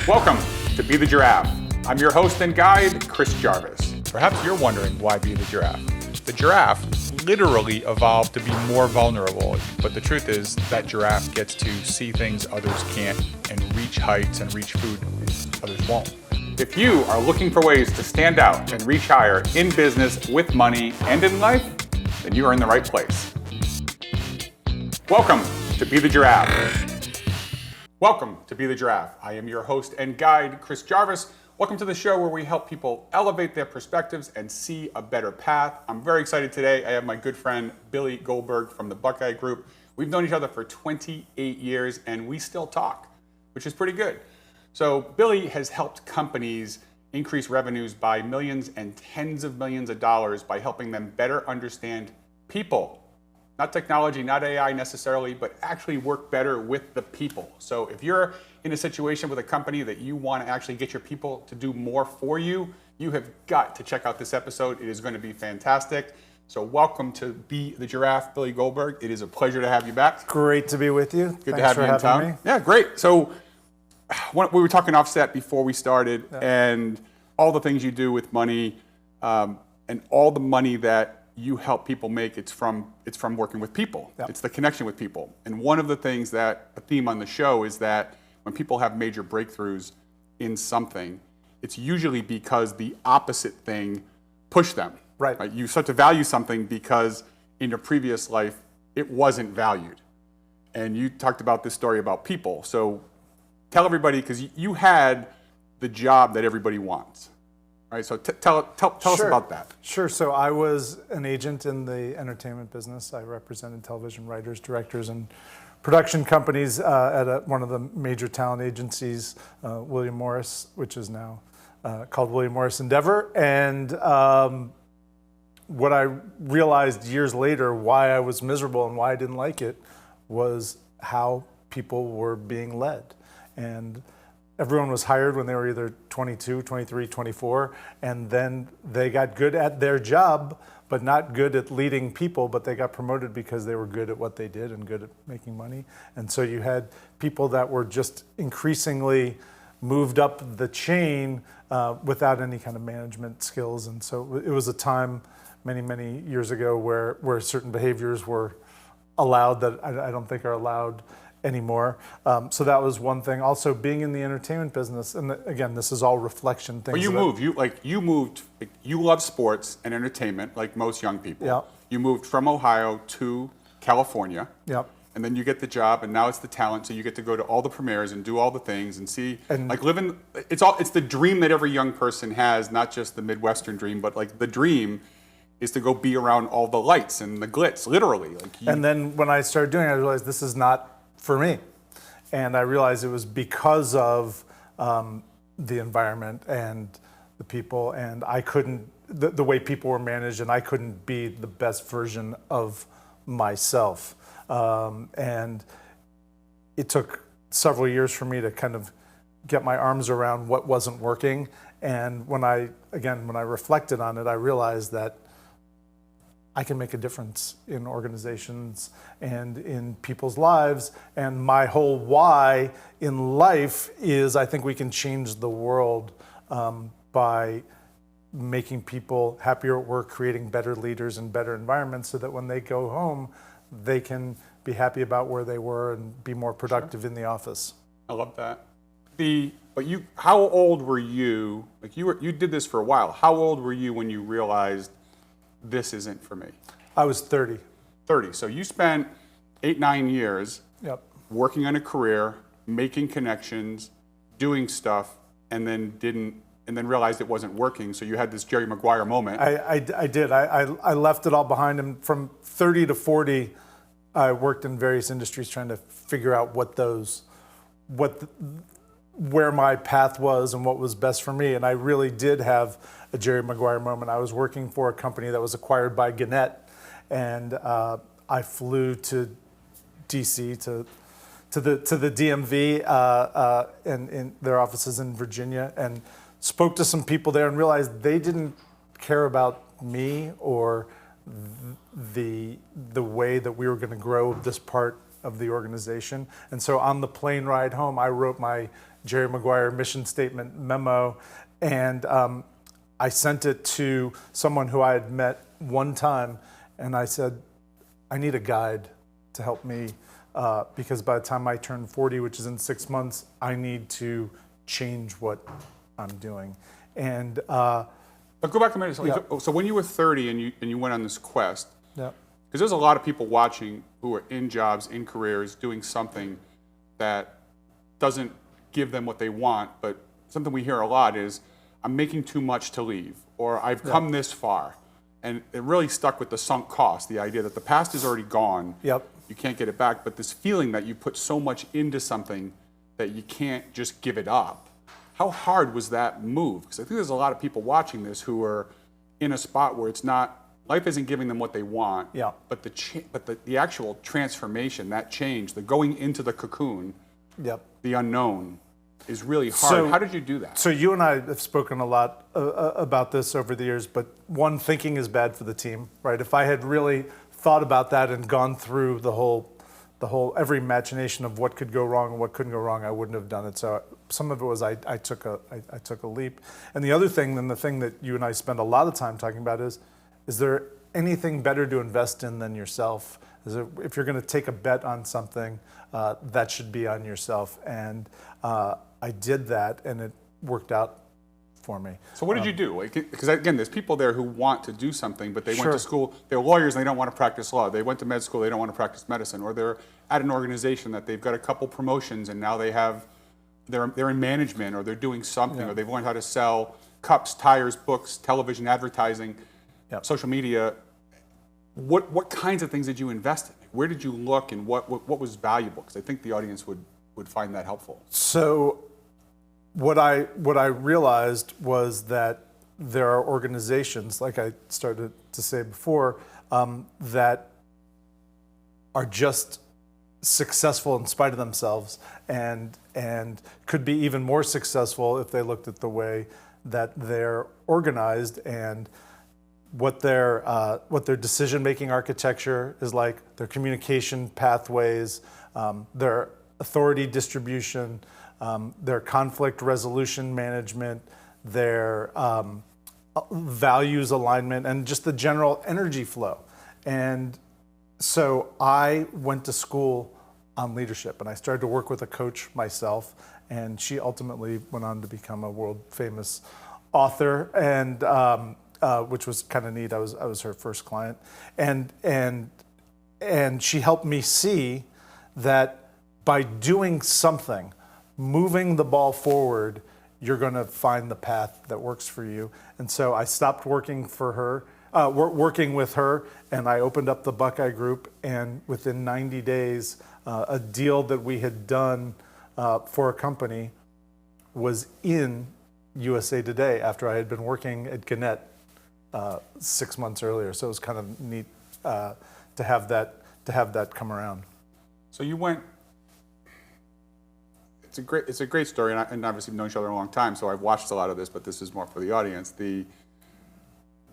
Welcome to Be the Giraffe. I'm your host and guide, Chris Jarvis. Perhaps you're wondering why Be the Giraffe. The giraffe literally evolved to be more vulnerable, but the truth is that giraffe gets to see things others can't and reach heights and reach food others won't. If you are looking for ways to stand out and reach higher in business, with money, and in life, then you are in the right place. Welcome to Be the Giraffe. Welcome to Be the Giraffe. I am your host and guide, Chris Jarvis. Welcome to the show where we help people elevate their perspectives and see a better path. I'm very excited today. I have my good friend, Billy Goldberg from the Buckeye Group. We've known each other for 28 years and we still talk, which is pretty good. So Billy has helped companies increase revenues by millions and tens of millions of dollars by helping them better understand people. Not technology, not AI necessarily, but actually work better with the people. So if you're in a situation with a company that you want to actually get your people to do more for you, you have got to check out this episode. It is going to be fantastic. So welcome to Be the Giraffe, Billy Goldberg. It is a pleasure to have you back. Great to be with you. Good to have you in town. Me. Yeah, great. So we were talking offset before we started, and all the things you do with money, and all the money that you help people make, it's from working with people. Yep. It's the connection with people. And one of the things that a theme on the show is that when people have major breakthroughs in something, it's usually because the opposite thing pushed them. Right? You start to value something because in your previous life, it wasn't valued. And you talked about this story about people. So tell everybody, because you had the job that everybody wants. Right, so tell us about that. Sure. So I was an agent in the entertainment business. I represented television writers, directors, and production companies at one of the major talent agencies, William Morris, which is now called William Morris Endeavor. And what I realized years later, why I was miserable and why I didn't like it, was how people were being led. And everyone was hired when they were either 22, 23, 24, and then they got good at their job, but not good at leading people, but they got promoted because they were good at what they did and good at making money. And so you had people that were just increasingly moved up the chain without any kind of management skills. And so it was a time many, many years ago where certain behaviors were allowed that I don't think are allowed anymore. So that was one thing. Also, being in the entertainment business, and again, this is all reflection things. But you moved. You love sports and entertainment, like most young people. Yeah. You moved from Ohio to California. Yep. And then you get the job, and now it's the talent, so you get to go to all the premieres and do all the things and see, like living. It's the dream that every young person has, not just the Midwestern dream, but like the dream is to go be around all the lights and the glitz, literally. And then when I started doing it, I realized this is not for me. And I realized it was because of the environment and the people, and I couldn't, the way people were managed, and I couldn't be the best version of myself. And it took several years for me to kind of get my arms around what wasn't working. And when I reflected on it, I realized that I can make a difference in organizations and in people's lives. And my whole why in life is I think we can change the world by making people happier at work, creating better leaders and better environments so that when they go home, they can be happy about where they were and be more productive in the office. I love that. How old were you? Like you did this for a while. How old were you when you realized this isn't for me? I was 30. 30. So you spent 8-9 years working on a career, making connections, doing stuff, and then realized it wasn't working. So you had this Jerry Maguire moment. I did. I left it all behind, and from 30 to 40, I worked in various industries trying to figure out where my path was and what was best for me. And I really did have a Jerry Maguire moment. I was working for a company that was acquired by Gannett, and I flew to DC to the DMV and in their offices in Virginia, and spoke to some people there and realized they didn't care about me or the way that we were going to grow this part of the organization. And so on the plane ride home, I wrote my Jerry Maguire mission statement memo, and I sent it to someone who I had met one time, and I said, I need a guide to help me because by the time I turn 40, which is in 6 months, I need to change what I'm doing. And but go back a minute. So, Yeah. so when you were 30 and you went on this quest, yeah, because there's a lot of people watching who are in jobs, in careers, doing something that doesn't give them what they want, but something we hear a lot is, I'm making too much to leave, or I've come this far. And it really stuck with the sunk cost, the idea that the past is already gone. Yep. You can't get it back, but this feeling that you put so much into something that you can't just give it up. How hard was that move? Because I think there's a lot of people watching this who are in a spot where it's not, life isn't giving them what they want, Yeah. but the actual transformation, that change, the going into the cocoon, Yep. the unknown, is really hard. So- How did you do that? So you and I have spoken a lot about this over the years, but one, thinking is bad for the team, right? If I had really thought about that and gone through the whole every imagination of what could go wrong and what couldn't go wrong, I wouldn't have done it. So some of it was I took a leap. And the other thing, then the thing that you and I spend a lot of time talking about is there anything better to invest in than yourself? If you're going to take a bet on something, that should be on yourself. And I did that, and it worked out for me. So what did you do? Because again, there's people there who want to do something, but they went Sure. to school, they're lawyers and they don't want to practice law. They went to med school, they don't want to practice medicine. Or they're at an organization that they've got a couple promotions and now they're in management, or they're doing something, Yeah. or they've learned how to sell cups, tires, books, television, advertising, Yep. social media. What kinds of things did you invest in? Where did you look, and what was valuable? Because I think the audience would find that helpful. So what I realized was that there are organizations, like I started to say before, that are just successful in spite of themselves, and could be even more successful if they looked at the way that they're organized and what their decision-making architecture is like, their communication pathways, their authority distribution, their conflict resolution management, their values alignment, and just the general energy flow. And so I went to school on leadership, and I started to work with a coach myself, and she ultimately went on to become a world-famous author, and which was kind of neat. I was her first client, and she helped me see that by doing something, moving the ball forward, you're going to find the path that works for you. And so I stopped working for her, working with her, and I opened up the Buckeye Group. And within 90 days, a deal that we had done for a company was in USA Today after I had been working at Gannett 6 months earlier. So it was kind of neat to have that come around. So you went. It's a great story, and obviously we've known each other a long time, so I've watched a lot of this, but this is more for the audience. The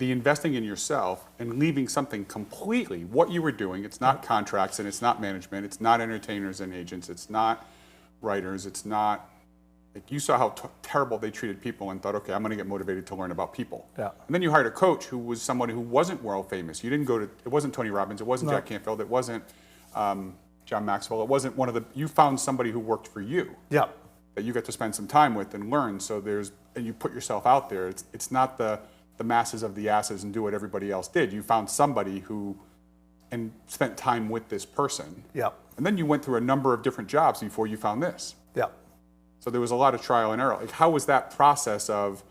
investing in yourself and leaving something completely, what you were doing, it's not contracts and it's not management, it's not entertainers and agents, it's not writers, it's not, like you saw how terrible they treated people and thought, okay, I'm going to get motivated to learn about people. Yeah. And then you hired a coach who was someone who wasn't world famous. You didn't go to, it wasn't Tony Robbins, it wasn't Jack Canfield, it wasn't John Maxwell, it wasn't one of the, you found somebody who worked for you. Yeah. That you get to spend some time with and learn. So and you put yourself out there. It's not the masses of the asses and do what everybody else did. You found somebody and spent time with this person. Yeah. And then you went through a number of different jobs before you found this. Yeah. So there was a lot of trial and error. Like, how was that process of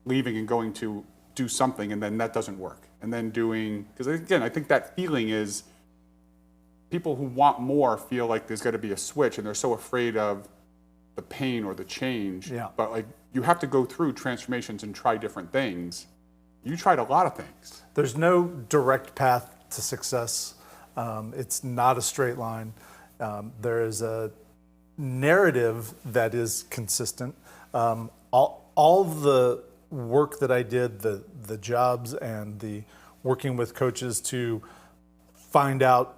leaving and going to do something and then that doesn't work? And then because again, I think that feeling is, people who want more feel like there's got to be a switch, and they're so afraid of the pain or the change. Yeah. But like, you have to go through transformations and try different things. You tried a lot of things. There's no direct path to success. It's not a straight line. There is a narrative that is consistent. All of the work that I did, the jobs and the working with coaches to find out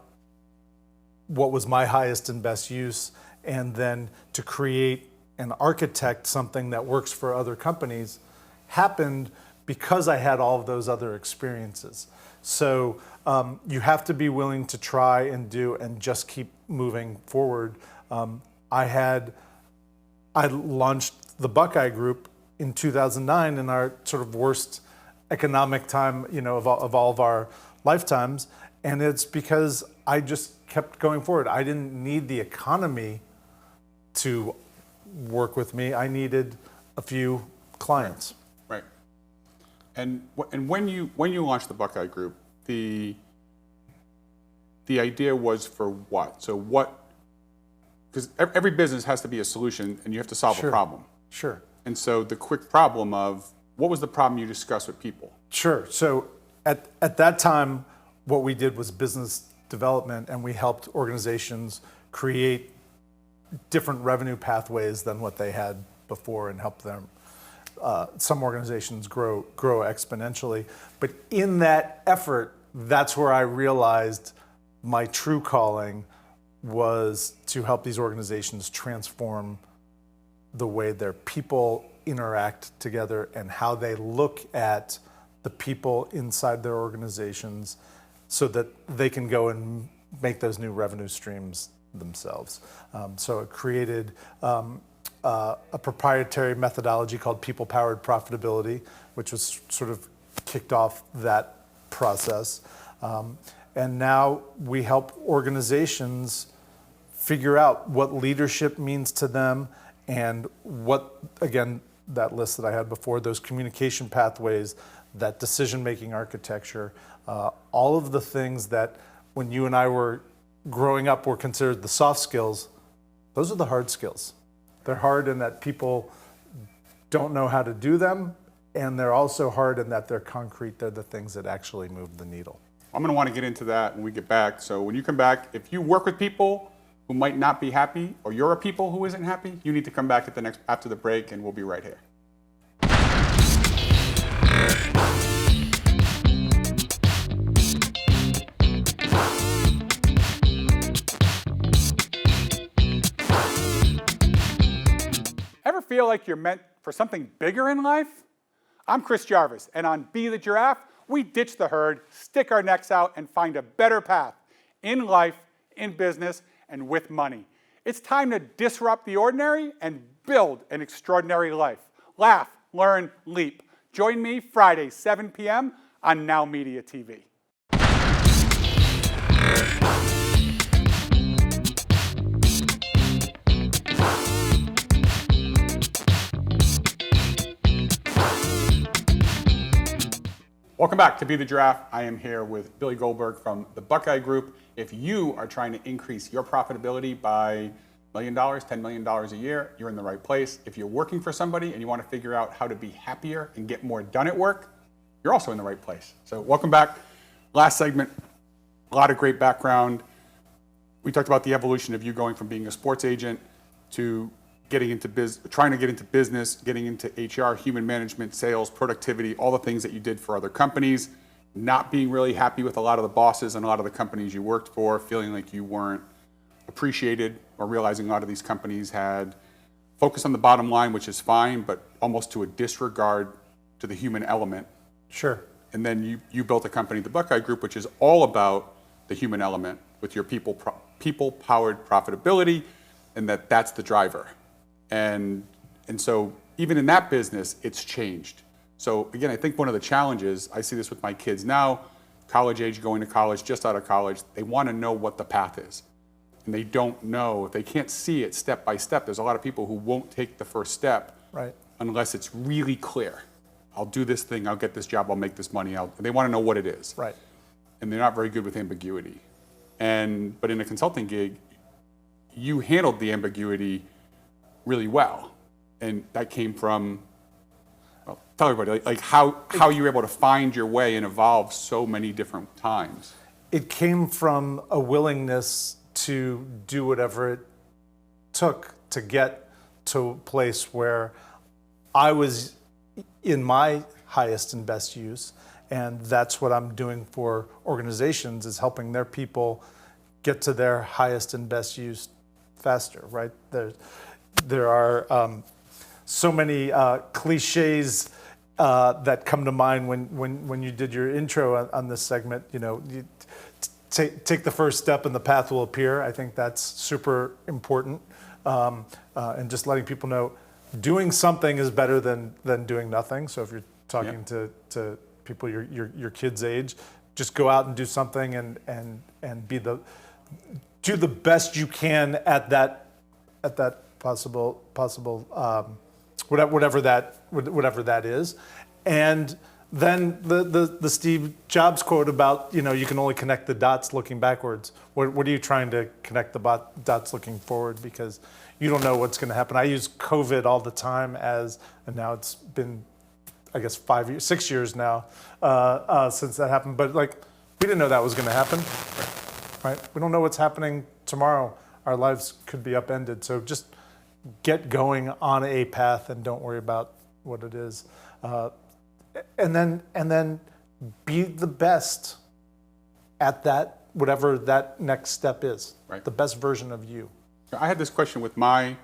what was my highest and best use, and then to create and architect something that works for other companies happened because I had all of those other experiences. So you have to be willing to try and do and just keep moving forward. I launched the Buckeye Group in 2009 in our sort of worst economic time, of all of our lifetimes, and it's because I just kept going forward. I didn't need the economy to work with me. I needed a few clients. Right. And when you launched the Buckeye Group, the idea was for what? So what? Because every business has to be a solution, and you have to solve a problem. Sure. And so the quick problem of what was the problem you discussed with people? Sure. So at that time, what we did was business development, and we helped organizations create different revenue pathways than what they had before, and helped them. Some organizations grow exponentially, but in that effort, that's where I realized my true calling was to help these organizations transform the way their people interact together and how they look at the people inside their organizations so that they can go and make those new revenue streams themselves. So it created a proprietary methodology called people-powered profitability, which was sort of kicked off that process. And now we help organizations figure out what leadership means to them and what, again, that list that I had before, those communication pathways, that decision-making architecture, all of the things that when you and I were growing up were considered the soft skills, those are the hard skills. They're hard in that people don't know how to do them, and they're also hard in that they're concrete. They're the things that actually move the needle. I'm going to want to get into that when we get back. So when you come back, if you work with people who might not be happy, or you're a people who isn't happy, you need to come back after the break, and we'll be right here. Ever feel like you're meant for something bigger in life? I'm Chris Jarvis, and on Be the Giraffe, we ditch the herd, stick our necks out, and find a better path in life, in business, and with money. It's time to disrupt the ordinary and build an extraordinary life. Laugh, learn, leap. Join me Friday, 7 p.m. on Now Media TV. Welcome back to Be the Giraffe. I am here with Billy Goldberg from the Buckeye Group. If you are trying to increase your profitability by $1 million, $10 million a year, you're in the right place. If you're working for somebody and you want to figure out how to be happier and get more done at work, you're also in the right place. So welcome back. Last segment, a lot of great background. We talked about the evolution of you going from being a sports agent to getting into trying to get into business, getting into HR, human management, sales, productivity, all the things that you did for other companies, not being really happy with a lot of the bosses and a lot of the companies you worked for, feeling like you weren't appreciated, or realizing a lot of these companies had focus on the bottom line, which is fine, but almost to a disregard to the human element. Sure. And then you built a company, the Buckeye Group, which is all about the human element with your people-powered profitability, and that's the driver. And so even in that business, it's changed. So again, I think one of the challenges, I see this with my kids now, college age, going to college, just out of college, they want to know what the path is. And they don't know, if they can't see it step by step, there's a lot of people who won't take the first step unless it's really clear. I'll do this thing, I'll get this job, I'll make this money, they want to know what it is. Right. And they're not very good with ambiguity. But in a consulting gig, you handled the ambiguity really well. And that came from, well, tell everybody, like how you were able to find your way and evolve so many different times. It came from a willingness to do whatever it took to get to a place where I was in my highest and best use. And that's what I'm doing for organizations, is helping their people get to their highest and best use faster, right? there are so many cliches that come to mind when you did your intro on this segment. You take the first step and the path will appear. I think that's super important. And just letting people know doing something is better than doing nothing. So if you're talking to people your kids' age, just go out and do something and do the best you can at that possible whatever that is. And then the Steve Jobs quote about, you can only connect the dots looking backwards. What are you trying to connect the dots looking forward? Because you don't know what's going to happen. I use COVID all the time and now it's been, I guess, 6 years now since that happened. But we didn't know that was going to happen, right? We don't know what's happening tomorrow. Our lives could be upended. So just get going on a path and don't worry about what it is. And then be the best at that, whatever that next step is, right. The best version of you. I had this question with I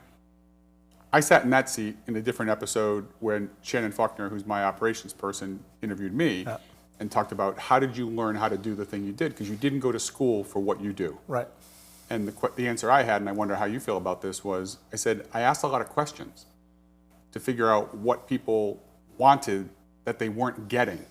sat in that seat in a different episode when Shannon Faulkner, who's my operations person, interviewed me and talked about how did you learn how to do the thing you did? Because you didn't go to school for what you do. Right. And the answer I had, and I wonder how you feel about this, was I said, I asked a lot of questions to figure out what people wanted that they weren't getting.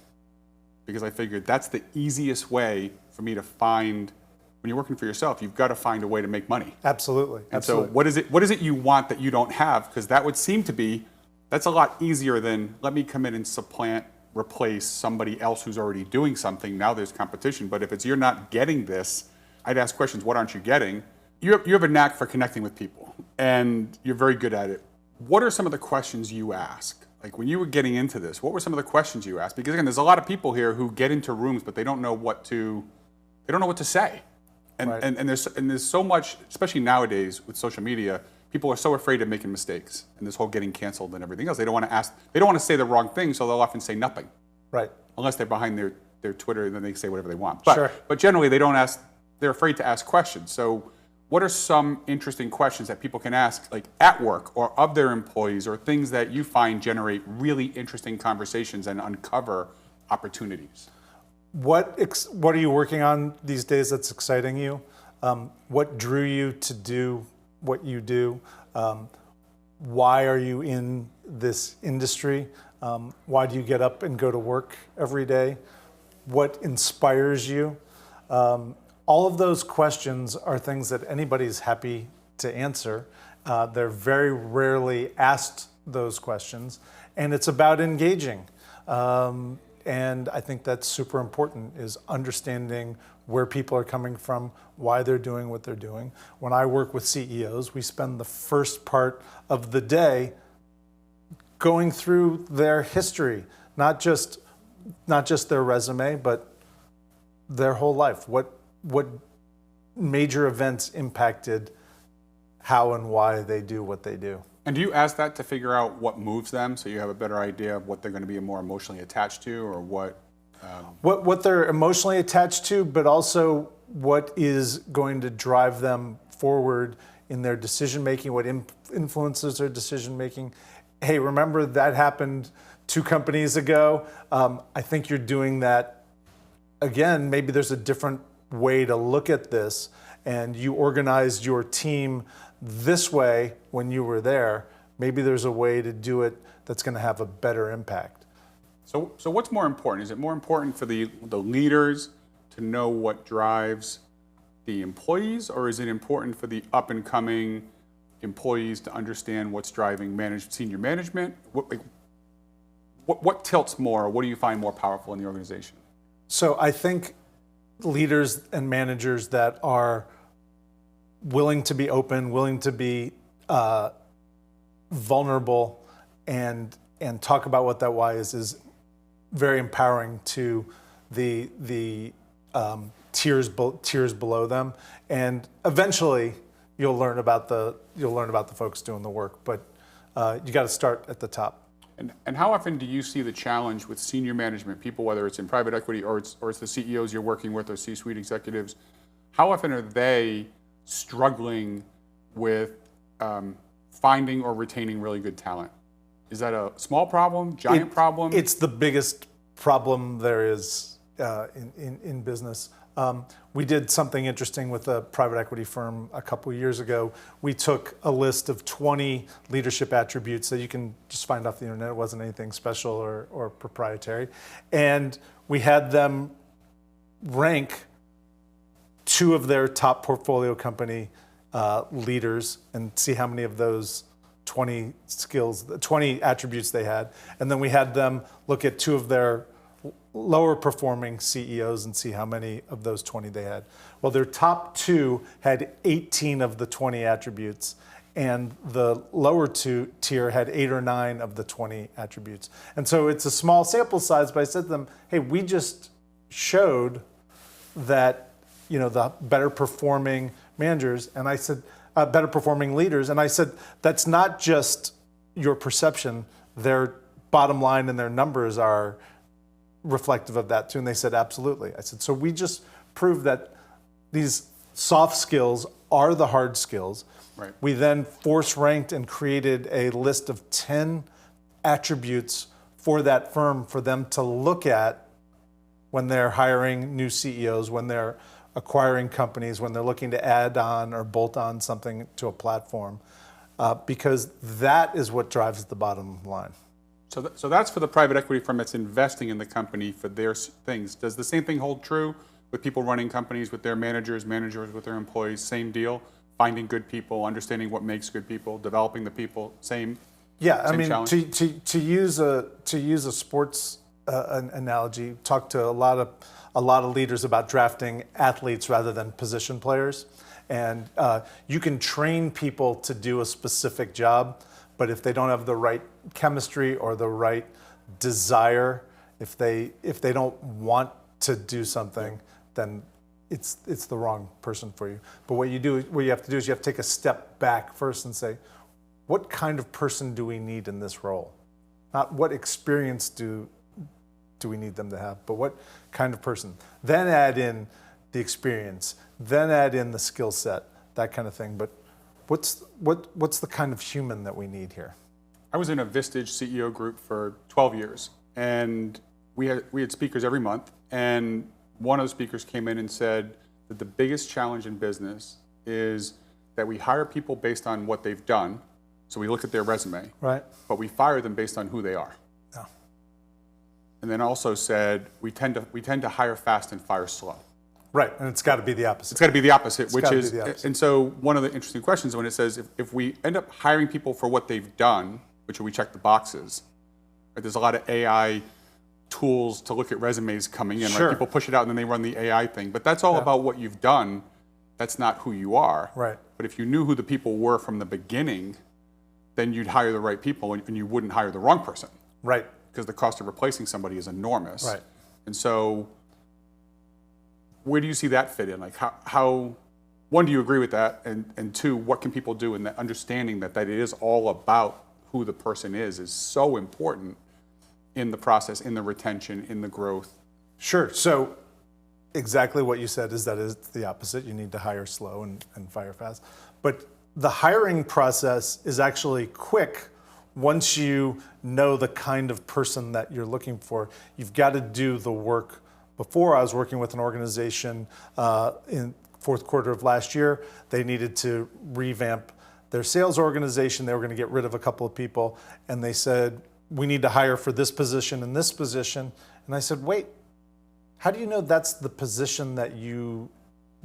Because I figured that's the easiest way for me to find, when you're working for yourself, you've got to find a way to make money. Absolutely. And so what is it you want that you don't have? Because that would seem to be, that's a lot easier than let me come in and replace somebody else who's already doing something. Now there's competition. But if it's you're not getting this, I'd ask questions, what aren't you getting? You have a knack for connecting with people, and you're very good at it. What are some of the questions you ask? Like when you were getting into this, what were some of the questions you asked? Because again, there's a lot of people here who get into rooms, but they don't know what to say. And, right. and there's so much, especially nowadays with social media, people are so afraid of making mistakes and this whole getting canceled and everything else. They don't want to say the wrong thing, so they'll often say nothing. Right. Unless they're behind their Twitter and then they say whatever they want. Sure. But generally they're afraid to ask questions. So what are some interesting questions that people can ask, like at work or of their employees, or things that you find generate really interesting conversations and uncover opportunities? What are you working on these days that's exciting you? What drew you to do what you do? Why are you in this industry? Why do you get up and go to work every day? What inspires you? All of those questions are things that anybody's happy to answer. They're very rarely asked those questions, and it's about engaging. And I think that's super important, is understanding where people are coming from, why they're doing what they're doing. When I work with CEOs, we spend the first part of the day going through their history, not just their resume, but their whole life. What major events impacted how and why they do what they do. And do you ask that to figure out what moves them, so you have a better idea of what they're going to be more emotionally attached to, or what they're emotionally attached to, but also what is going to drive them forward in their decision making, what influences their decision making. Hey, remember that happened 2 companies ago? I think you're doing that again. Maybe there's a different way to look at this, and you organized your team this way when you were there. Maybe there's a way to do it that's going to have a better impact. So what's more important? Is it more important for the leaders to know what drives the employees, or is it important for the up and coming employees to understand what's driving senior management? What tilts more? What do you find more powerful in the organization? So I think leaders and managers that are willing to be open, willing to be vulnerable, and talk about what that why is very empowering to the tiers below them. And eventually, you'll learn about the folks doing the work. But you got to start at the top. And how often do you see the challenge with senior management people, whether it's in private equity or it's the CEOs you're working with or C-suite executives? How often are they struggling with finding or retaining really good talent? Is that a small problem, giant problem? It's the biggest problem there is in business. We did something interesting with a private equity firm a couple of years ago. We took a list of 20 leadership attributes that you can just find off the internet. It wasn't anything special or proprietary. And we had them rank 2 of their top portfolio company leaders and see how many of those 20 attributes they had. And then we had them look at 2 of their lower performing CEOs and see how many of those 20 they had. Well, their top 2 had 18 of the 20 attributes, and the lower tier had 8 or 9 of the 20 attributes. And so it's a small sample size, but I said to them, hey, we just showed that, the better performing managers, and I said, better performing leaders, and I said, that's not just your perception, their bottom line and their numbers are reflective of that too. And they said, absolutely. I said, so we just proved that these soft skills are the hard skills. Right. We then force ranked and created a list of 10 attributes for that firm for them to look at when they're hiring new CEOs, when they're acquiring companies, when they're looking to add on or bolt on something to a platform, because that is what drives the bottom line. So that's for the private equity firm that's investing in the company for their things. Does the same thing hold true with people running companies with their managers with their employees? Same deal? Finding good people, understanding what makes good people, developing the people, same challenge? to use a sports analogy, talk to a lot of leaders about drafting athletes rather than position players. And you can train people to do a specific job, but if they don't have the right chemistry or the right desire, if they don't want to do something, then it's the wrong person for you. But what you have to do is you have to take a step back first and say, what kind of person do we need in this role? Not what experience do we need them to have, but what kind of person. Then add in the experience, then add in the skill set, that kind of thing. But what's the kind of human that we need here? I was in a Vistage CEO group for 12 years, and we had speakers every month, and one of the speakers came in and said that the biggest challenge in business is that we hire people based on what they've done, so we look at their resume, right? But we fire them based on who they are. Yeah. And then also said we tend to hire fast and fire slow. Right, and it's got to be the opposite. It's got to be the opposite, and so one of the interesting questions when it says if we end up hiring people for what they've done, which we check the boxes, right, there's a lot of AI tools to look at resumes coming in, Sure. right? People push it out and then they run the AI thing, but that's all about what you've done. That's not who you are. Right. But if you knew who the people were from the beginning, then you'd hire the right people and you wouldn't hire the wrong person. Right. Because the cost of replacing somebody is enormous. Right. And so where do you see that fit in? Like how one, do you agree with that? And 2, what can people do in that understanding that it is all about who the person is so important in the process, in the retention, in the growth? Sure. So exactly what you said is the opposite. You need to hire slow and fire fast. But the hiring process is actually quick once you know the kind of person that you're looking for. You've got to do the work. Before, I was working with an organization in fourth quarter of last year. They needed to revamp their sales organization. They were going to get rid of a couple of people, and they said, we need to hire for this position and this position. And I said, wait, how do you know that's the position that you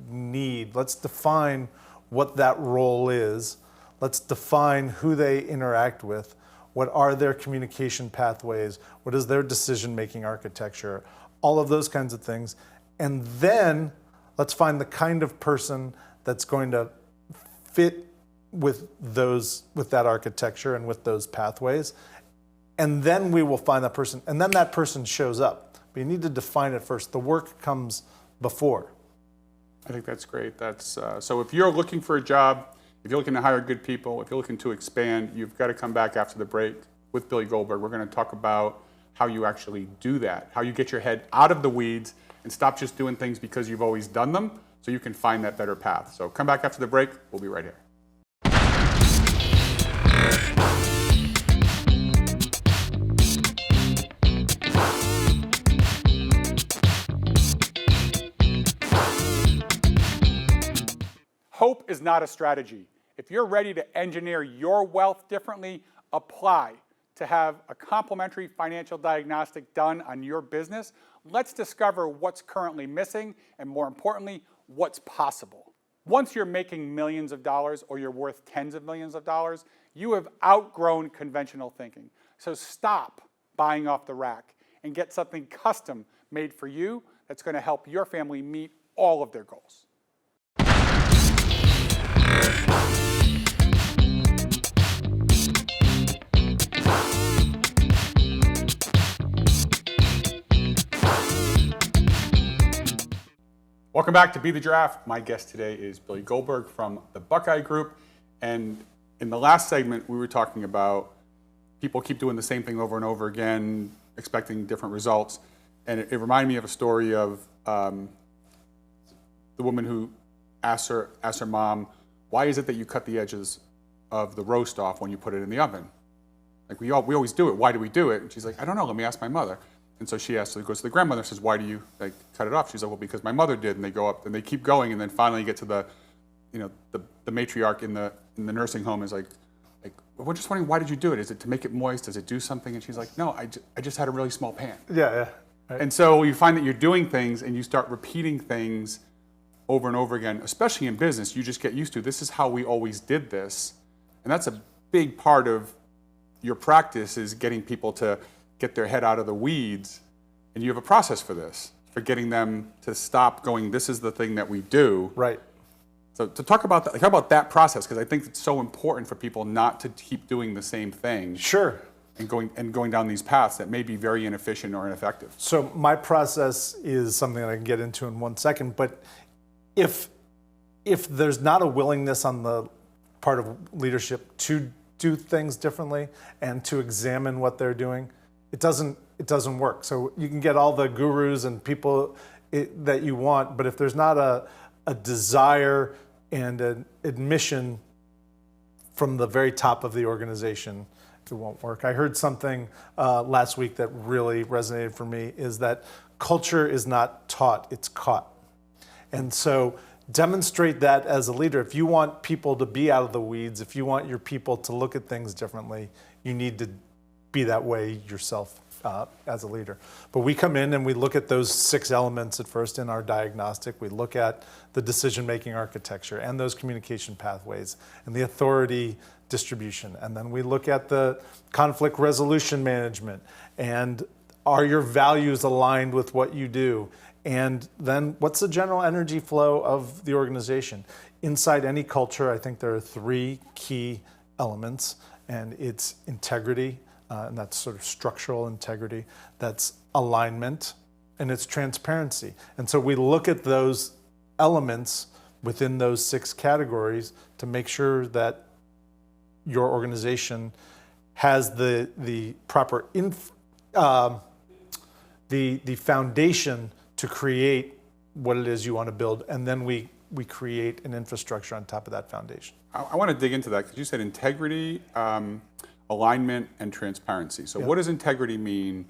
need? Let's define what that role is. Let's define who they interact with. What are their communication pathways? What is their decision-making architecture? All of those kinds of things. And then let's find the kind of person that's going to fit with that architecture and with those pathways. And then we will find that person. And then that person shows up. But you need to define it first. The work comes before. I think that's great. So if you're looking for a job, if you're looking to hire good people, if you're looking to expand, you've got to come back after the break with Billy Goldberg. We're going to talk about how you actually do that, how you get your head out of the weeds and stop just doing things because you've always done them so you can find that better path. So come back after the break. We'll be right here. is not a strategy. If you're ready to engineer your wealth differently, apply to have a complimentary financial diagnostic done on your business. Let's discover what's currently missing and, more importantly, what's possible. Once you're making millions of dollars or you're worth tens of millions of dollars, you have outgrown conventional thinking. So stop buying off the rack and get something custom made for you that's going to help your family meet all of their goals. Welcome back to Be the Giraffe. My guest today is Billy Goldberg from the Buckeye Group. And in the last segment, we were talking about people keep doing the same thing over and over again, expecting different results. And it reminded me of a story of the woman who asked her mom, why is it that you cut the edges of the roast off when you put it in the oven? Like we always do it. Why do we do it? And she's like, I don't know. Let me ask my mother. And so she goes to the grandmother and says, why do you cut it off? She's like, well, because my mother did. And they go up and they keep going. And then finally get to the matriarch in the nursing home is like, we're just wondering, why did you do it? Is it to make it moist? Does it do something? And she's like, no, I just had a really small pan. Yeah. Right. And so you find that you're doing things and you start repeating things over and over again, especially in business. You just get used to, this is how we always did this. And that's a big part of your practice, is getting people to get their head out of the weeds. And you have a process for this, for getting them to stop going, this is the thing that we do. Right. So to talk about that, talk about that process, because I think it's so important for people not to keep doing the same thing. Sure. And going down these paths that may be very inefficient or ineffective. So my process is something that I can get into in 1 second, but if there's not a willingness on the part of leadership to do things differently and to examine what they're doing, it doesn't work. So you can get all the gurus and people that you want, but if there's not a desire and an admission from the very top of the organization, it won't work. I heard something last week that really resonated for me, is that culture is not taught, it's caught. And so demonstrate that as a leader. If you want people to be out of the weeds, if you want your people to look at things differently, you need to be that way yourself as a leader. But we come in and we look at those 6 elements at first in our diagnostic. We look at the decision-making architecture and those communication pathways and the authority distribution. And then we look at the conflict resolution management, and are your values aligned with what you do? And then what's the general energy flow of the organization? Inside any culture, I think there are 3 key elements, and it's integrity, and that's sort of structural integrity, that's alignment, and it's transparency. And so we look at those elements within those 6 categories to make sure that your organization has the proper the foundation to create what it is you want to build, and then we create an infrastructure on top of that foundation. I want to dig into that, because you said integrity, alignment, and transparency. So what does integrity mean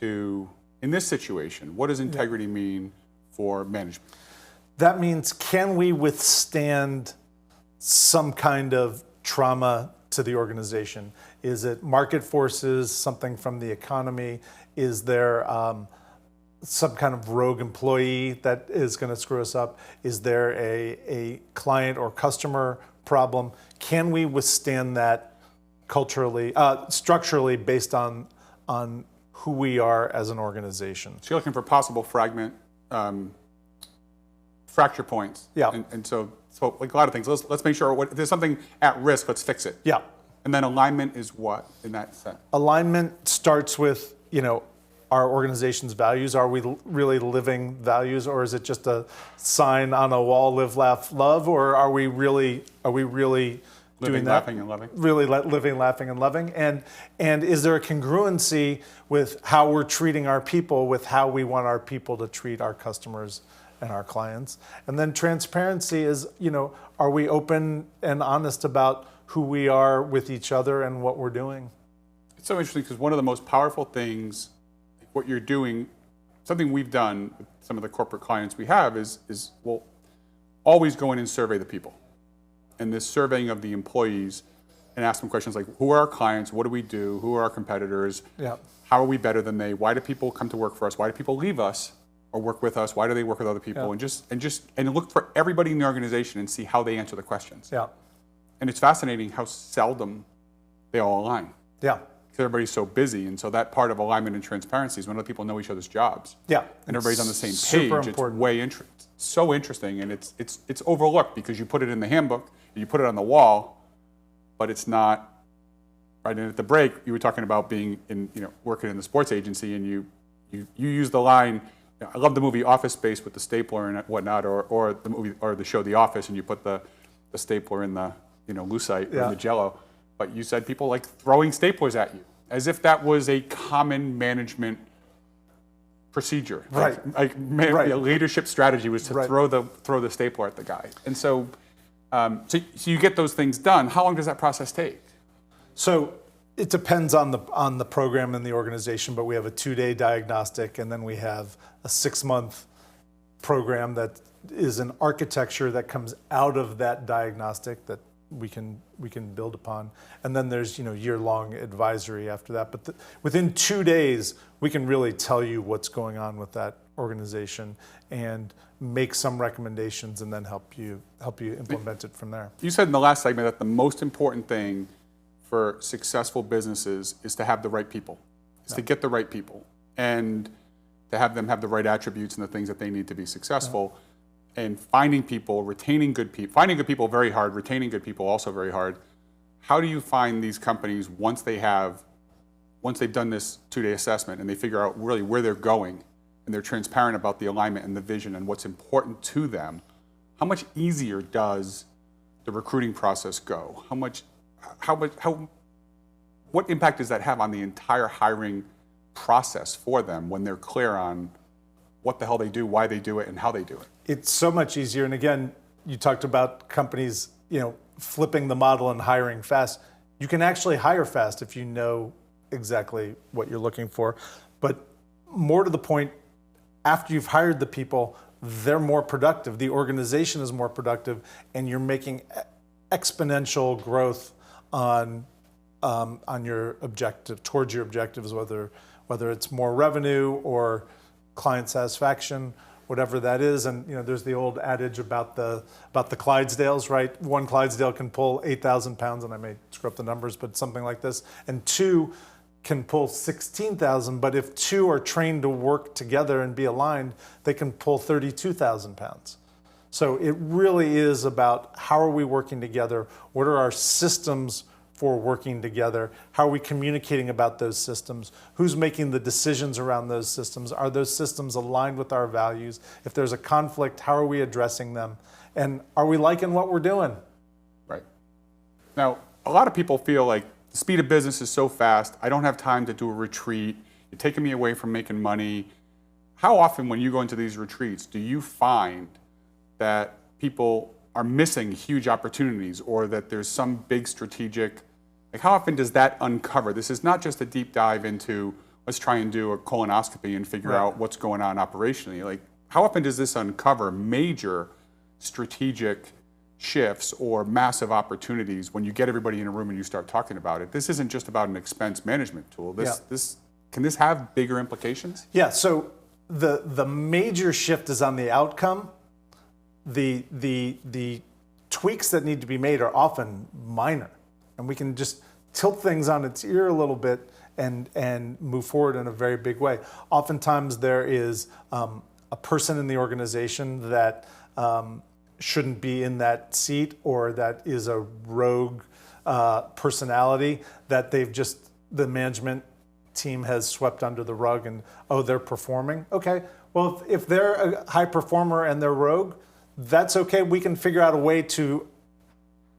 in this situation? What does integrity mean for management? That means, can we withstand some kind of trauma to the organization? Is it market forces, something from the economy? Is there some kind of rogue employee that is going to screw us up? Is there a client or customer problem? Can we withstand that culturally, structurally, based on who we are as an organization? So you're looking for possible fracture points. Yeah. And so like a lot of things, let's make sure if there's something at risk, let's fix it. Yeah. And then alignment is what in that sense? Alignment starts with, our organization's values. Are we really living values, or is it just a sign on a wall, live, laugh, love? Or are we really living, doing that? Laughing, and loving? Really living, laughing, and loving? And is there a congruency with how we're treating our people with how we want our people to treat our customers and our clients? And then transparency is, are we open and honest about who we are with each other and what we're doing? It's so interesting, because one of the most powerful things, what you're doing, something we've done with some of the corporate clients we have is always go in and survey the people. and this surveying of the employees and ask them questions like, who are our clients? What do we do? Who are our competitors? Yeah. How are we better than they? Why do people come to work for us? Why do people leave us or work with us? Why do they work with other people? Yeah. And look for everybody in the organization and see how they answer the questions. Yeah. And it's fascinating how seldom they all align. Yeah. Because everybody's so busy, and so that part of alignment and transparency is when other people know each other's jobs. Yeah. And everybody's on the same Super page. important. It's way so interesting, and it's overlooked because you put it in the handbook, you put it on the wall, but it's not. Right, and at the break, you were talking about being in, working in the sports agency, and you use the line. I love the movie Office Space with the stapler and whatnot, or the movie or the show The Office, and you put the stapler in the lucite or in the Jello. But you said people like throwing staplers at you, as if that was a common management procedure. Right. A leadership strategy was to throw the stapler at the guy. And so you get those things done. How long does that process take? So it depends on the program and the organization, but we have a 2-day diagnostic, and then we have a 6-month program that is an architecture that comes out of that diagnostic that we can build upon, and then there's year-long advisory after that. But within 2 days, we can really tell you what's going on with that organization and make some recommendations, and then help you implement it from there. You said in the last segment that the most important thing for successful businesses is to have the right people, to get the right people, and to have them have the right attributes and the things that they need to be successful. And finding people, retaining good people. Finding good people very hard, retaining good people also very hard. How do you find these companies once they've done this 2-day assessment and they figure out really where they're going and they're transparent about the alignment and the vision and what's important to them? How much easier does the recruiting process go? What impact does that have on the entire hiring process for them when they're clear on what the hell they do, why they do it, and how they do it? It's so much easier. And again, you talked about companies, flipping the model and hiring fast. You can actually hire fast if you know exactly what you're looking for. But more to the point, after you've hired the people, they're more productive. The organization is more productive, and you're making exponential growth on your objective, towards your objectives, whether it's more revenue or client satisfaction, whatever that is. And there's the old adage about the Clydesdales, right? One Clydesdale can pull 8,000 pounds, and I may screw up the numbers, but something like this. And 2 can pull 16,000, but if 2 are trained to work together and be aligned, they can pull 32,000 pounds. So it really is about how are we working together? What are our systems for working together? How are we communicating about those systems? Who's making the decisions around those systems? Are those systems aligned with our values? If there's a conflict, how are we addressing them? And are we liking what we're doing? Right. Now, a lot of people feel like the speed of business is so fast, I don't have time to do a retreat. You're taking me away from making money. How often when you go into these retreats do you find that people are missing huge opportunities, or that there's some big strategic, how often does that uncover? This is not just a deep dive into, let's try and do a colonoscopy and figure out what's going on operationally. How often does this uncover major strategic shifts or massive opportunities when you get everybody in a room and you start talking about it? This isn't just about an expense management tool. Can this have bigger implications? Yeah, so the major shift is on the outcome. The tweaks that need to be made are often minor, and we can just tilt things on its ear a little bit and move forward in a very big way. Oftentimes there is a person in the organization that shouldn't be in that seat, or that is a rogue personality that the management team has swept under the rug, and they're performing. Okay, well, if they're a high performer and they're rogue, that's okay. We can figure out a way to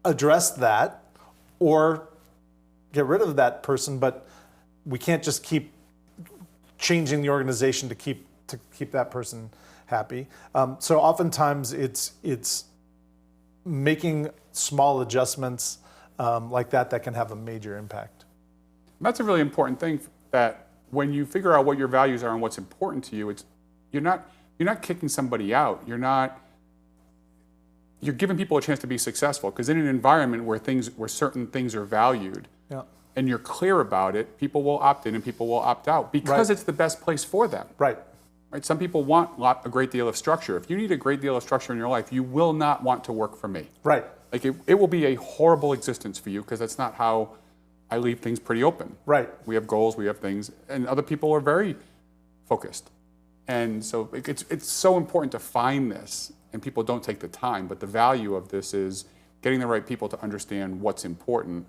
address that or get rid of that person, but we can't just keep changing the organization to keep that person happy. So oftentimes it's making small adjustments like that can have a major impact. That's a really important thing, that when you figure out what your values are and what's important to you, you're not kicking somebody out. You're not you're giving people a chance to be successful, because in an environment where certain things are valued, Yeah. and you're clear about it, people will opt in and people will opt out because Right. it's the best place for them. Right. Right? Some people want a great deal of structure. If you need a great deal of structure in your life, you will not want to work for me. Right. Like it will be a horrible existence for you, because that's not how I leave things pretty open. Right. We have goals, we have things, and other people are very focused. And so it's so important to find this, and people don't take the time, but the value of this is getting the right people to understand what's important,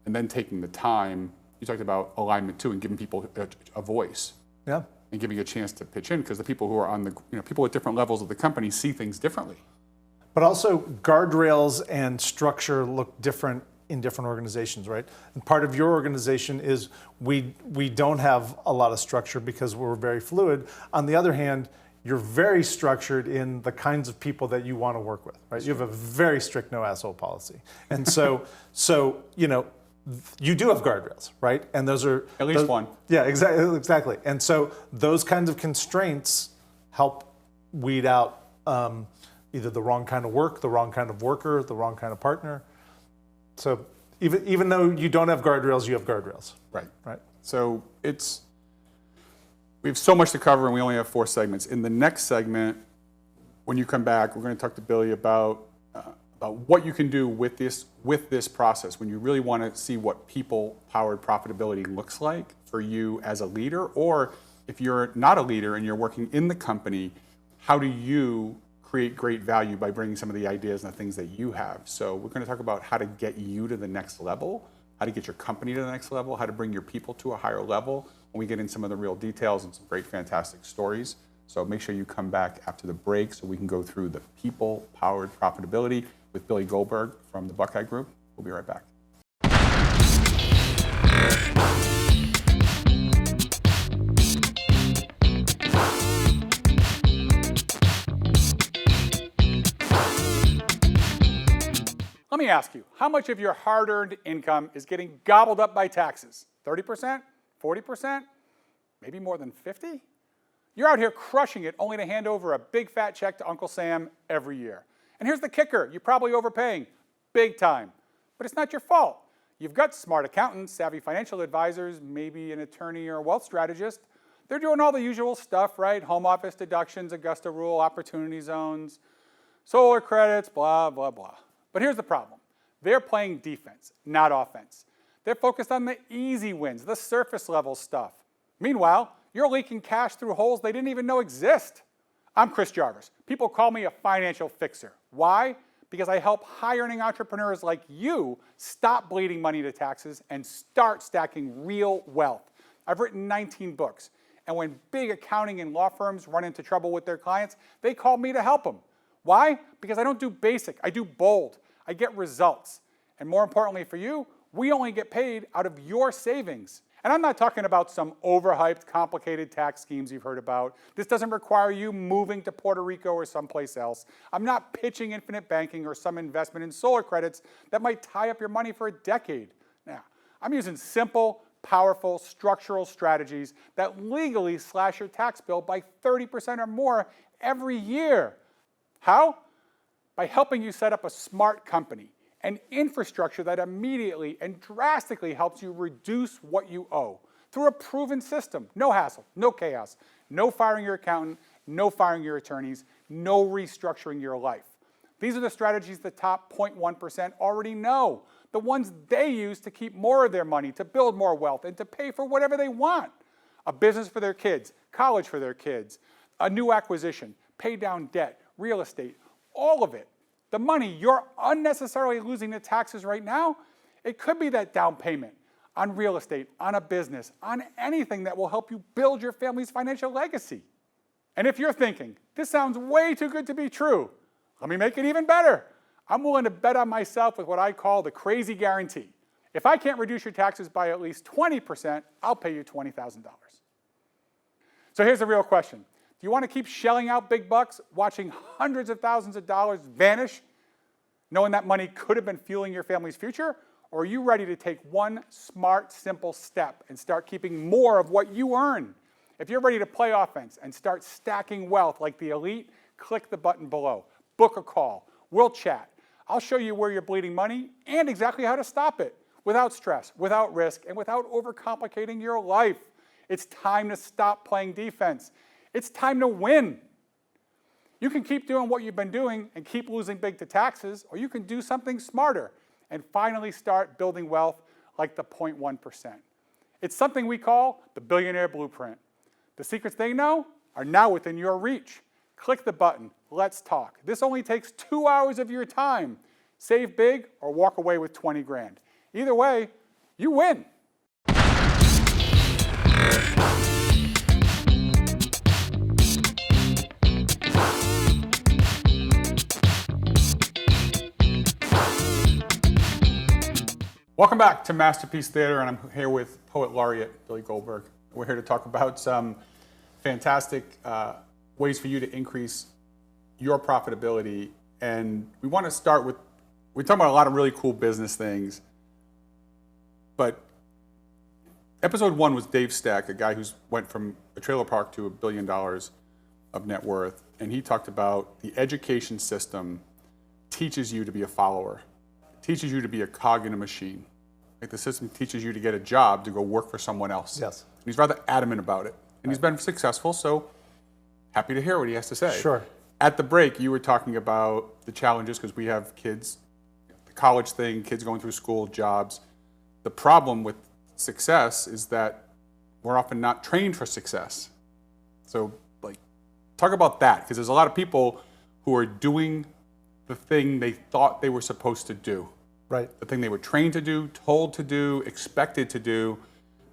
and then taking the time. You talked about alignment too, and giving people a voice. Yeah. And giving a chance to pitch in, because the people who are on people at different levels of the company see things differently. But also guardrails and structure look different in different organizations, right? And part of your organization is we don't have a lot of structure because we're very fluid. On the other hand, you're very structured in the kinds of people that you want to work with, right? You have a very strict no asshole policy. And so you do have guardrails, right? And those are at least one. Yeah, exactly. And so those kinds of constraints help weed out either the wrong kind of work, the wrong kind of worker, the wrong kind of partner. So even though you don't have guardrails, you have guardrails. Right. Right. So we have so much to cover, and we only have 4 segments. In the next segment, when you come back, we're going to talk to Billy about what you can do with this process when you really want to see what people-powered profitability looks like for you as a leader, or if you're not a leader and you're working in the company, how do you create great value by bringing some of the ideas and the things that you have. So we're going to talk about how to get you to the next level, how to get your company to the next level, how to bring your people to a higher level when we get in some of the real details and some great, fantastic stories. So make sure you come back after the break so we can go through the people-powered profitability with Billy Goldberg from the Buckeye Group. We'll be right back. Let me ask you, how much of your hard-earned income is getting gobbled up by taxes? 30%? 40%? Maybe more than 50%? You're out here crushing it only to hand over a big fat check to Uncle Sam every year. And here's the kicker, you're probably overpaying, big time. But it's not your fault. You've got smart accountants, savvy financial advisors, maybe an attorney or a wealth strategist. They're doing all the usual stuff, right? Home office deductions, Augusta rule, opportunity zones, solar credits, blah, blah, blah. But here's the problem. They're playing defense, not offense. They're focused on the easy wins, the surface level stuff. Meanwhile, you're leaking cash through holes they didn't even know exist. I'm Chris Jarvis. People call me a financial fixer. Why? Because I help high-earning entrepreneurs like you stop bleeding money to taxes and start stacking real wealth. I've written 19 books, and when big accounting and law firms run into trouble with their clients, they call me to help them. Why? Because I don't do basic, I do bold. I get results. And more importantly for you, we only get paid out of your savings. And I'm not talking about some overhyped, complicated tax schemes you've heard about. This doesn't require you moving to Puerto Rico or someplace else. I'm not pitching infinite banking or some investment in solar credits that might tie up your money for a decade. Now, I'm using simple, powerful, structural strategies that legally slash your tax bill by 30% or more every year. How? By helping you set up a smart company, an infrastructure that immediately and drastically helps you reduce what you owe through a proven system. No hassle, no chaos, no firing your accountant, no firing your attorneys, no restructuring your life. These are the strategies the top 0.1% already know, the ones they use to keep more of their money, to build more wealth, and to pay for whatever they want. A business for their kids, college for their kids, a new acquisition, pay down debt, real estate, all of it. The money you're unnecessarily losing to taxes right now, it could be that down payment on real estate, on a business, on anything that will help you build your family's financial legacy. And if you're thinking, this sounds way too good to be true, let me make it even better. I'm willing to bet on myself with what I call the crazy guarantee. If I can't reduce your taxes by at least 20%, I'll pay you $20,000. So here's the real question. Do you want to keep shelling out big bucks, watching hundreds of thousands of dollars vanish, knowing that money could have been fueling your family's future? Or are you ready to take one smart, simple step and start keeping more of what you earn? If you're ready to play offense and start stacking wealth like the elite, click the button below. Book a call. We'll chat. I'll show you where you're bleeding money and exactly how to stop it without stress, without risk, and without overcomplicating your life. It's time to stop playing defense. It's time to win. You can keep doing what you've been doing and keep losing big to taxes, or you can do something smarter and finally start building wealth like the 0.1%. It's something we call the Billionaire Blueprint. The secrets they know are now within your reach. Click the button. Let's talk. This only takes 2 hours of your time. Save big or walk away with 20 grand. Either way, you win. Welcome back to Masterpiece Theater, and I'm here with Poet Laureate Billy Goldberg. We're here to talk about some fantastic ways for you to increase your profitability. And we want to start with, we're talking about a lot of really cool business things, but episode 1 was Dave Stack, a guy who's went from a trailer park to $1 billion of net worth. And he talked about the education system teaches you to be a follower, teaches you to be a cog in a machine. Like the system teaches you to get a job to go work for someone else. Yes. And he's rather adamant about it. And he's been successful, so happy to hear what he has to say. Sure. At the break, you were talking about the challenges because we have kids, the college thing, kids going through school, jobs. The problem with success is that we're often not trained for success. So, talk about that, because there's a lot of people who are doing the thing they thought they were supposed to do. Right. The thing they were trained to do, told to do, expected to do,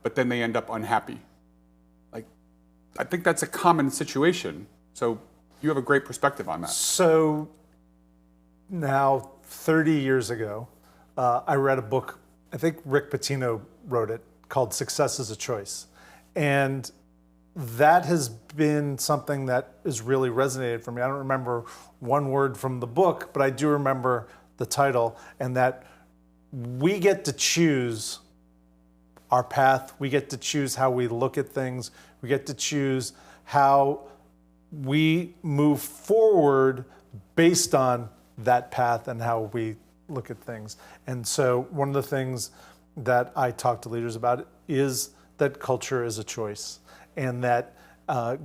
but then they end up unhappy. I think that's a common situation. So you have a great perspective on that. So now, 30 years ago, I read a book, I think Rick Pitino wrote it, called Success is a Choice. And that has been something that has really resonated for me. I don't remember one word from the book, but I do remember the title, and that we get to choose our path. We get to choose how we look at things. We get to choose how we move forward based on that path and how we look at things. And so one of the things that I talk to leaders about is that culture is a choice, and that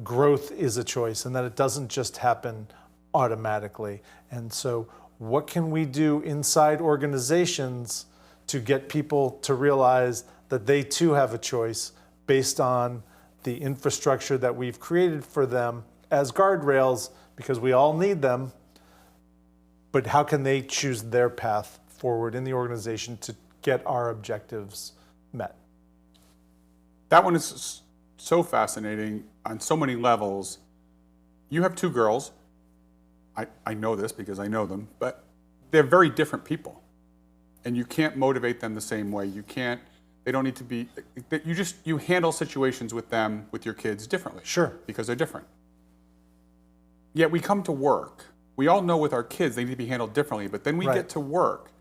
growth is a choice, and that it doesn't just happen automatically. And so what can we do inside organizations to get people to realize that they too have a choice based on the infrastructure that we've created for them as guardrails, because we all need them, but how can they choose their path forward in the organization to get our objectives met? That one is so fascinating on so many levels. You have 2 girls. I know this because I know them, but they're very different people. And you can't motivate them the same way. They don't need to be, you handle situations with them, with your kids differently. Sure. Because they're different. Yet we come to work. We all know with our kids they need to be handled differently, but then we get to work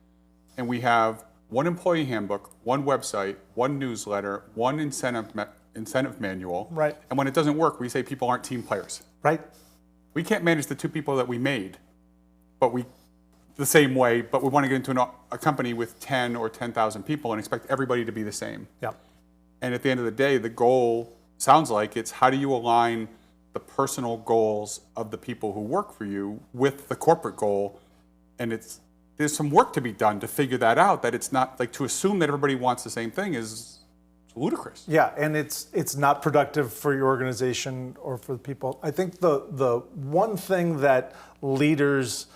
and we have one employee handbook, one website, one newsletter, one incentive manual. Right. And when it doesn't work, we say people aren't team players. Right. We can't manage the 2 people that we made, the same way, but we want to get into a company with 10 or 10,000 people and expect everybody to be the same. Yeah. And at the end of the day, the goal sounds like it's how do you align the personal goals of the people who work for you with the corporate goal. And there's some work to be done to figure that out, that it's not to assume that everybody wants the same thing is ludicrous. Yeah, and it's not productive for your organization or for the people. I think the one thing that leaders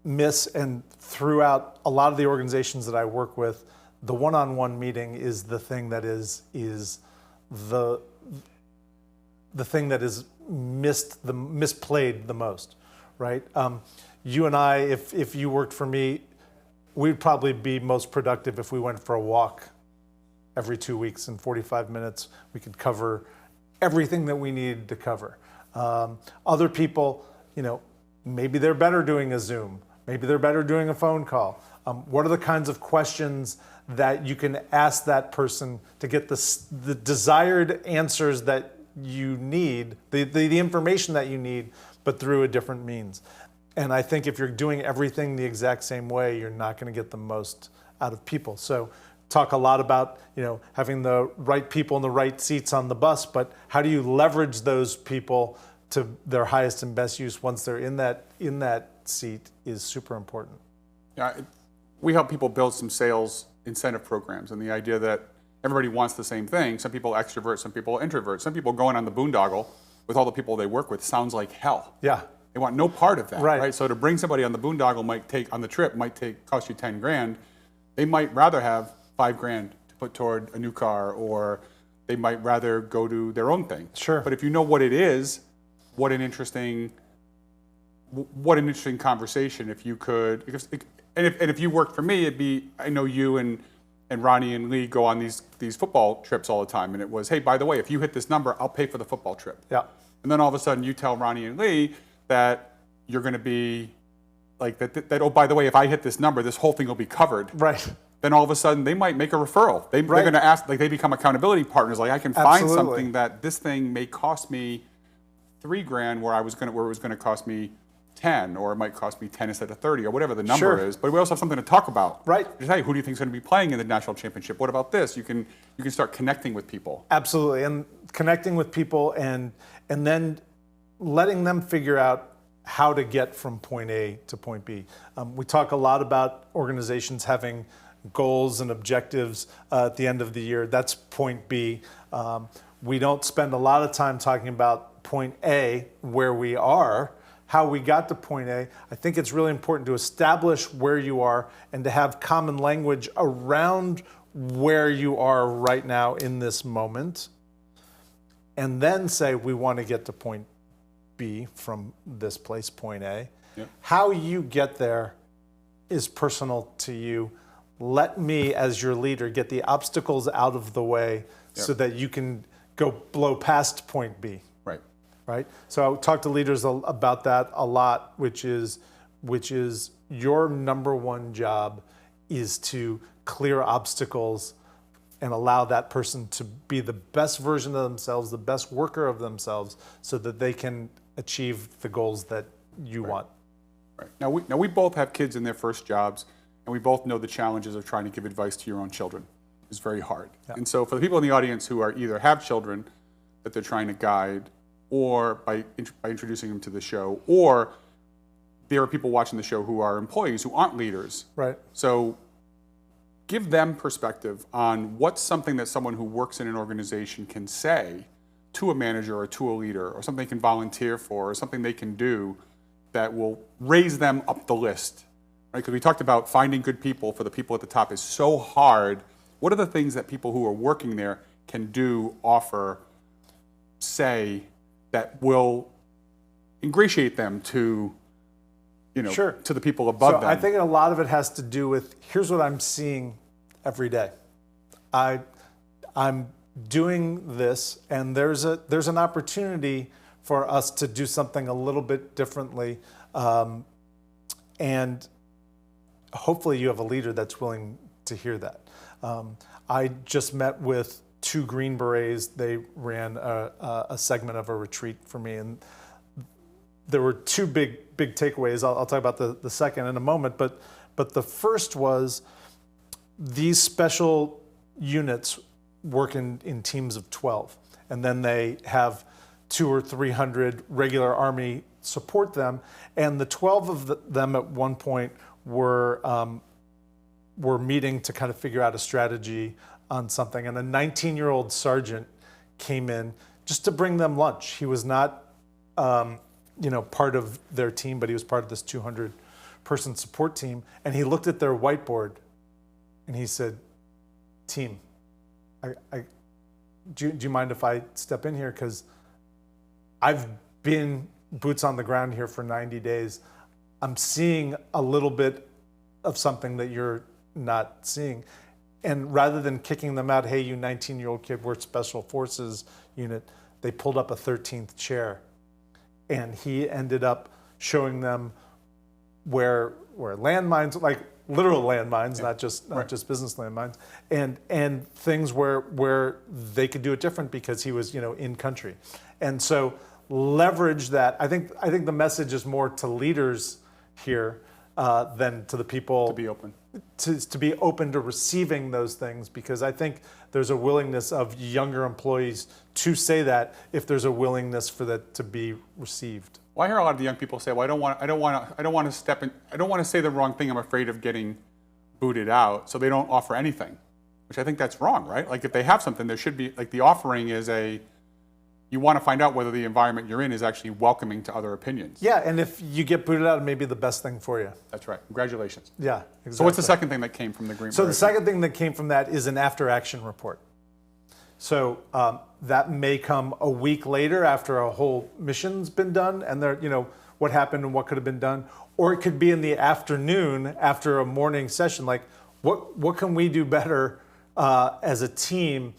miss, and throughout a lot of the organizations that I work with, the one-on-one meeting is the thing that is the thing that is misplayed the most, right? You and I, if you worked for me, we'd probably be most productive if we went for a walk every 2 weeks. In 45 minutes, we could cover everything that we needed to cover. Other people, maybe they're better doing a Zoom. Maybe they're better doing a phone call. What are the kinds of questions that you can ask that person to get the desired answers that you need, the information that you need, but through a different means? And I think if you're doing everything the exact same way, you're not going to get the most out of people. So talk a lot about, having the right people in the right seats on the bus, but how do you leverage those people to their highest and best use once they're in that seat is super important. Yeah, we help people build some sales incentive programs, and the idea that everybody wants the same thing. Some people extrovert, some people introvert. Some people going on the boondoggle with all the people they work with sounds like hell. Yeah. They want no part of that, Right. right? So to bring somebody on the boondoggle on the trip might cost you 10 grand. They might rather have 5 grand to put toward a new car, or they might rather go do their own thing. Sure. But if you know what it is, what an interesting conversation if you could, and if you worked for me, it'd be, I know you and Ronnie and Lee go on these football trips all the time, and it was, hey, by the way, if you hit this number, I'll pay for the football trip. Yeah. And then all of a sudden you tell Ronnie and Lee that you're going to be like that, oh, by the way, if I hit this number, this whole thing will be covered. Right. Then all of a sudden they might make a referral. They're going to ask, like, they become accountability partners. Like, I can find Absolutely. something that this thing may cost me 3 grand where it was going to cost me 10, or it might cost me 10 instead of 30, or whatever the number Sure. is. But we also have something to talk about. Right. Just, hey, who do you think is going to be playing in the national championship? What about this? You can start connecting with people. Absolutely, and connecting with people, and then letting them figure out how to get from point A to point B. We talk a lot about organizations having goals and objectives at the end of the year. That's point B. We don't spend a lot of time talking about point A, where we are, how we got to point A. I think it's really important to establish where you are and to have common language around where you are right now in this moment, and then say we want to get to point B from this place, point A. Yep. How you get there is personal to you. Let me, as your leader, get the obstacles out of the way so that you can go blow past point B. Right. So I talk to leaders about that a lot, which is your number one job is to clear obstacles and allow that person to be the best version of themselves, the best worker of themselves, so that they can achieve the goals that you want. Right. Now we both have kids in their first jobs, and we both know the challenges of trying to give advice to your own children is very hard. Yeah. And so for the people in the audience who are either have children that they're trying to guide, or by introducing them to the show, or there are people watching the show who are employees who aren't leaders. Right. So give them perspective on what's something that someone who works in an organization can say to a manager or to a leader, or something they can volunteer for, or something they can do that will raise them up the list. Right? Because we talked about finding good people for the people at the top is so hard. What are the things that people who are working there can do, offer, say, that will ingratiate them to, Sure. to the people above them? I think a lot of it has to do with, here's what I'm seeing every day. I'm doing this, and there's an opportunity for us to do something a little bit differently, and hopefully you have a leader that's willing to hear that. I just met with 2 Green Berets. They ran a segment of a retreat for me, and there were 2 big takeaways. I'll talk about the second in a moment, but the first was these special units work in teams of 12, and then they have 200 or 300 regular Army support them, and the 12 of them at one point were meeting to kind of figure out a strategy on something, and a 19-year-old sergeant came in just to bring them lunch. He was not, part of their team, but he was part of this 200-person support team, and he looked at their whiteboard, and he said, "Team, do you mind if I step in here? Because I've been boots on the ground here for 90 days. I'm seeing a little bit of something that you're not seeing." And rather than kicking them out, "Hey, you 19-year-old kid, we're Special Forces unit," they pulled up a 13th chair. And he ended up showing them where landmines, like literal landmines, not just business landmines, and things where they could do it different because he was, in country. And so leverage that. I think the message is more to leaders here than to the people To be open. to be open to receiving those things, because I think there's a willingness of younger employees to say that if there's a willingness for that to be received. Well, I hear a lot of the young people say, "Well, I don't want to say the wrong thing. I'm afraid of getting booted out," so they don't offer anything, which I think that's wrong, right? Like if they have something, there should be like the offering is you want to find out whether the environment you're in is actually welcoming to other opinions. Yeah, and if you get booted out, it may be the best thing for you. That's right. Congratulations. Yeah, exactly. So what's the second thing that came from the agreement? So the second thing that came from that is an after-action report. So that may come a week later after a whole mission's been done, and there, what happened and what could have been done, or it could be in the afternoon after a morning session. Like, what can we do better as a team?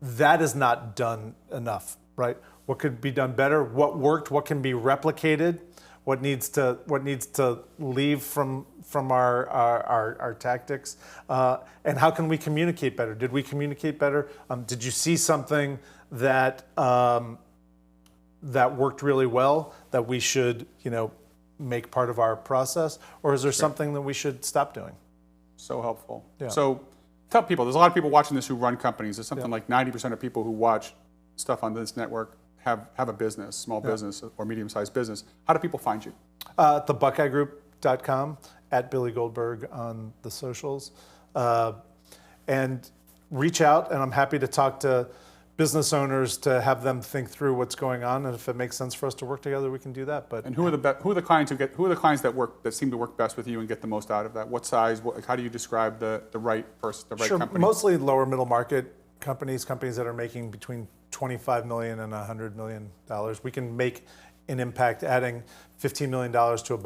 That is not done enough, right? What could be done better? What worked? What can be replicated? What needs to leave from our tactics? And how can we communicate better? Did we communicate better? Did you see something that that worked really well that we should make part of our process, or is there something that we should stop doing? So helpful. Yeah. So tell people, there's a lot of people watching this who run companies. There's something like 90% of people who watch stuff on this network have a business, small business or medium-sized business. How do people find you? At the BuckeyeGroup.com, at Billy Goldberg on the socials. And reach out, and I'm happy to talk to business owners to have them think through what's going on, and if it makes sense for us to work together, we can do that. But and who are the clients that seem to work best with you and get the most out of that? What size? How do you describe the right person, the right company? Mostly lower middle market companies that are making between $25 million and $100 million. We can make an impact adding $15 million to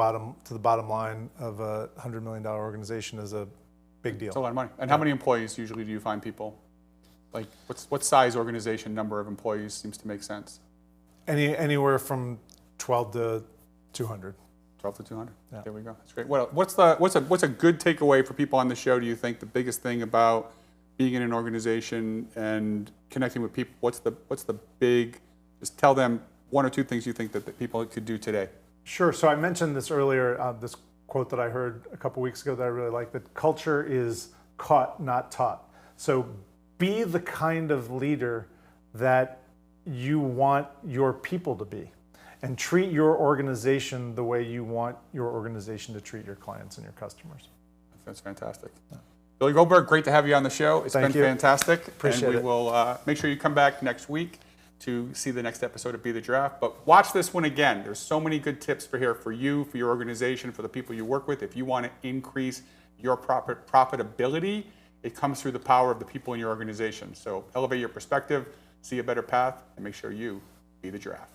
the bottom line of a $100 million organization is a big deal. It's a lot of money. And how many employees usually do you find people? Like what size organization, number of employees seems to make sense? Anywhere from 12 to 200. 12 to 200. Yeah. There we go. That's great. What's a good takeaway for people on the show? Do you think the biggest thing about being in an organization and connecting with people? What's the big? Just tell them one or two things you think that people could do today. Sure. So I mentioned this earlier. This quote that I heard a couple weeks ago that I really like: that culture is caught, not taught. So be the kind of leader that you want your people to be, and treat your organization the way you want your organization to treat your clients and your customers. That's fantastic. Yeah. Billy Goldberg, great to have you on the show. It's been fantastic. Appreciate it. And we will make sure you come back next week to see the next episode of Be the Giraffe. But watch this one again. There's so many good tips for you, for your organization, for the people you work with. If you want to increase your profitability, it comes through the power of the people in your organization. So elevate your perspective, see a better path, and make sure you be the giraffe.